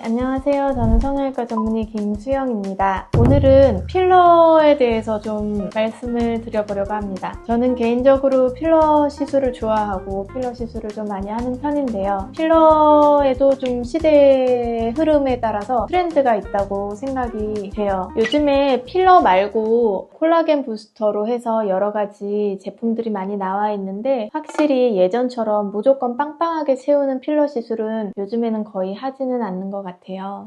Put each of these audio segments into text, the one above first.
안녕하세요. 저는 성형외과 전문의 김수영입니다. 오늘은 필러에 대해서 좀 말씀을 드려보려고 합니다. 저는 개인적으로 필러 시술을 좋아하고 필러 시술을 좀 많이 하는 편인데요. 필러에도 좀 시대의 흐름에 따라서 트렌드가 있다고 생각이 돼요. 요즘에 필러 말고 콜라겐 부스터로 해서 여러 가지 제품들이 많이 나와 있는데 확실히 예전처럼 무조건 빵빵하게 채우는 필러 시술은 요즘에는 거의 하지는 않는 것 같아요.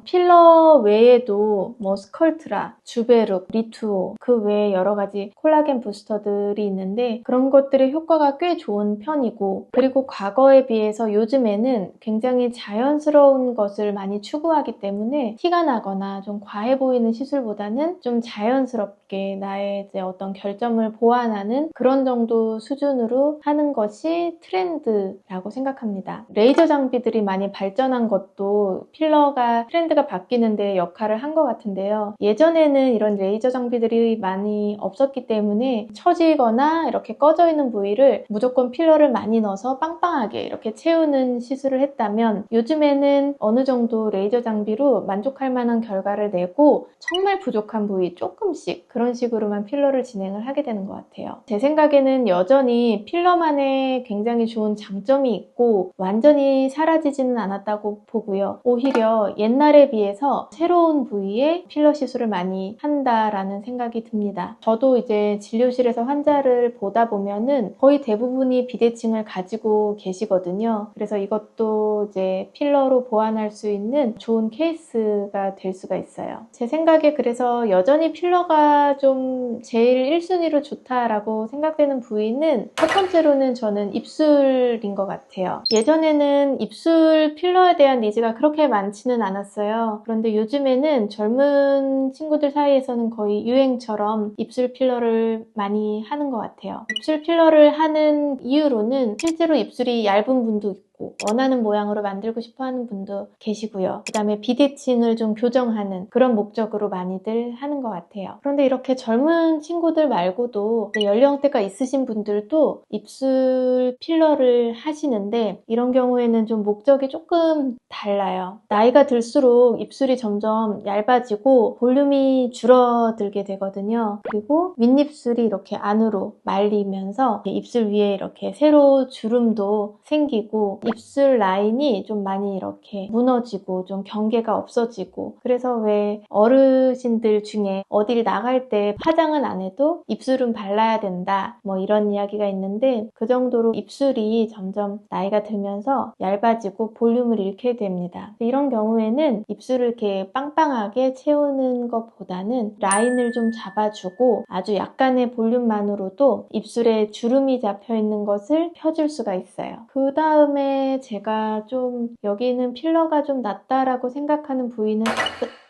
필러 외에도 스컬트라, 주베룩, 리투오 그 외에 여러 가지 콜라겐 부스터들이 있는데 그런 것들의 효과가 꽤 좋은 편이고, 그리고 과거에 비해서 요즘에는 굉장히 자연스러운 것을 많이 추구하기 때문에 티가 나거나 좀 과해 보이는 시술보다는 좀 자연스럽게 나의 이제 어떤 결점을 보완하는 그런 정도 수준으로 하는 것이 트렌드라고 생각합니다. 레이저 장비들이 많이 발전한 것도 필러가 트렌드가 바뀌는데 역할을 한 것 같은데요. 예전에는 이런 레이저 장비들이 많이 없었기 때문에 처지거나 이렇게 꺼져 있는 부위를 무조건 필러를 많이 넣어서 빵빵하게 이렇게 채우는 시술을 했다면, 요즘에는 어느 정도 레이저 장비로 만족할 만한 결과를 내고 정말 부족한 부위 조금씩 그런 식으로만 필러를 진행을 하게 되는 것 같아요. 제 생각에는 여전히 필러만의 굉장히 좋은 장점이 있고 완전히 사라지지는 않았다고 보고요. 오히려 옛날에 비해서 새로운 부위에 필러 시술을 많이 한다라는 생각이 듭니다. 저도 이제 진료실에서 환자를 보다 보면은 거의 대부분이 비대칭을 가지고 계시거든요. 그래서 이것도 이제 필러로 보완할 수 있는 좋은 케이스가 될 수가 있어요. 제 생각에 그래서 여전히 필러가 좀 제일 1순위로 좋다라고 생각되는 부위는 첫 번째로는 저는 입술인 것 같아요. 예전에는 입술 필러에 대한 니즈가 그렇게 많지는 않았어요. 그런데 요즘에는 젊은 친구들 사이에서는 거의 유행처럼 입술 필러를 많이 하는 것 같아요. 입술 필러를 하는 이유로는 실제로 입술이 얇은 분도 있고 원하는 모양으로 만들고 싶어 하는 분도 계시고요. 그 다음에 비대칭을 좀 교정하는 그런 목적으로 많이들 하는 것 같아요. 그런데 이렇게 젊은 친구들 말고도 연령대가 있으신 분들도 입술 필러를 하시는데 이런 경우에는 좀 목적이 조금 달라요. 나이가 들수록 입술이 점점 얇아지고 볼륨이 줄어들게 되거든요. 그리고 윗입술이 이렇게 안으로 말리면서 입술 위에 이렇게 세로 주름도 생기고 입술 라인이 좀 많이 이렇게 무너지고 좀 경계가 없어지고, 그래서 왜 어르신들 중에 어딜 나갈 때 화장은 안 해도 입술은 발라야 된다 이런 이야기가 있는데, 그 정도로 입술이 점점 나이가 들면서 얇아지고 볼륨을 잃게 됩니다. 이런 경우에는 입술을 이렇게 빵빵하게 채우는 것보다는 라인을 좀 잡아주고 아주 약간의 볼륨만으로도 입술에 주름이 잡혀 있는 것을 펴줄 수가 있어요. 그 다음에 제가 좀 여기는 필러가 좀 낫다라고 생각하는 부위는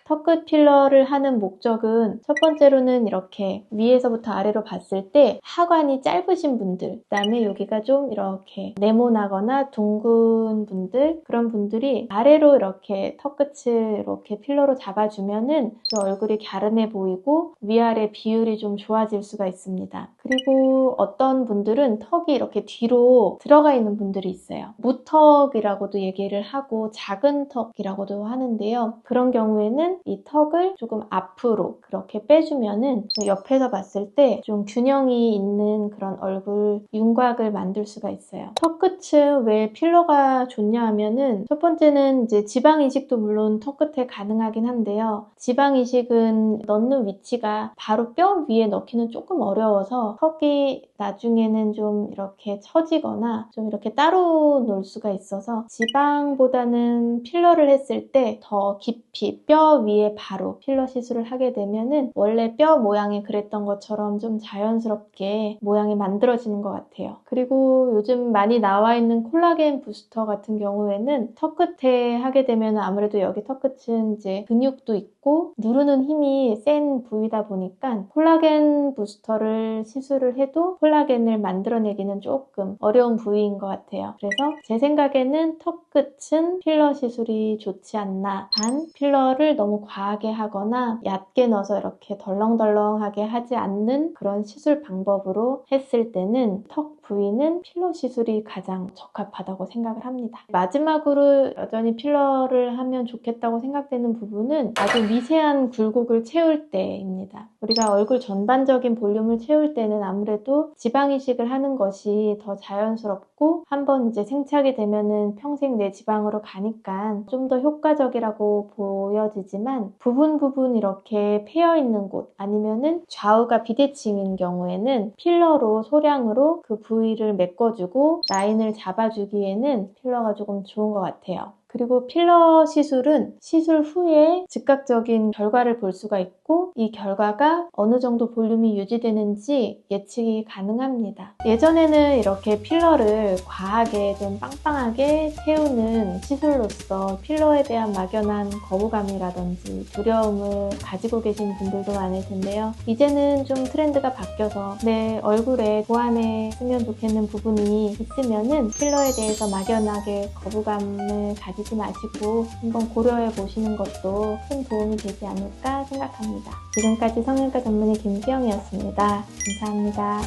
턱끝 필러를 하는 목적은 첫 번째로는 이렇게 위에서부터 아래로 봤을 때 하관이 짧으신 분들, 그 다음에 여기가 좀 이렇게 네모나거나 둥근 분들, 그런 분들이 아래로 이렇게 턱끝을 이렇게 필러로 잡아주면은 좀 얼굴이 갸름해 보이고 위아래 비율이 좀 좋아질 수가 있습니다. 그리고 어떤 분들은 턱이 이렇게 뒤로 들어가 있는 분들이 있어요. 무턱이라고도 얘기를 하고 작은 턱이라고도 하는데요. 그런 경우에는 이 턱을 조금 앞으로 그렇게 빼주면은 옆에서 봤을 때 좀 균형이 있는 그런 얼굴 윤곽을 만들 수가 있어요. 턱 끝은 왜 필러가 좋냐 하면은 첫 번째는 이제 지방 이식도 물론 턱 끝에 가능하긴 한데요. 지방 이식은 넣는 위치가 바로 뼈 위에 넣기는 조금 어려워서 턱이 나중에는 좀 이렇게 처지거나 좀 이렇게 따로 놓을 수가 있어서 지방보다는 필러를 했을 때 더 깊이 뼈 위에 바로 필러 시술을 하게 되면은 원래 뼈 모양이 그랬던 것처럼 좀 자연스럽게 모양이 만들어지는 것 같아요. 그리고 요즘 많이 나와 있는 콜라겐 부스터 같은 경우에는 턱 끝에 하게 되면 아무래도 여기 턱 끝은 이제 근육도 있고 누르는 힘이 센 부위다 보니까 콜라겐 부스터를 시술을 해도 콜라겐을 만들어내기는 조금 어려운 부위인 것 같아요. 그래서 제 생각에는 턱 끝은 필러 시술이 좋지 않나. 단 필러를 너무 과하게 하거나 얕게 넣어서 이렇게 덜렁덜렁하게 하지 않는 그런 시술 방법으로 했을 때는 턱 부위는 필러 시술이 가장 적합하다고 생각을 합니다. 마지막으로 여전히 필러를 하면 좋겠다고 생각되는 부분은 아주 미세한 굴곡을 채울 때입니다. 우리가 얼굴 전반적인 볼륨을 채울 때는 아무래도 지방 이식을 하는 것이 더 자연스럽고 한번 이제 생착이 되면은 평생 내 지방으로 가니까 좀 더 효과적이라고 보여지지만 부분 이렇게 패여 있는 곳 아니면은 좌우가 비대칭인 경우에는 필러로 소량으로 그 부위를 메꿔주고 라인을 잡아주기에는 필러가 조금 좋은 것 같아요. 그리고 필러 시술은 시술 후에 즉각적인 결과를 볼 수가 있고 이 결과가 어느 정도 볼륨이 유지되는지 예측이 가능합니다. 예전에는 이렇게 필러를 과하게 좀 빵빵하게 채우는 시술로서 필러에 대한 막연한 거부감이라든지 두려움을 가지고 계신 분들도 많을 텐데요. 이제는 좀 트렌드가 바뀌어서 내 얼굴에 보완했으면 좋겠는 부분이 있으면은 필러에 대해서 막연하게 거부감을 가지지 마시고 한번 고려해 보시는 것도 큰 도움이 되지 않을까 생각합니다. 지금까지 성형외과 전문의 김수영이었습니다. 감사합니다.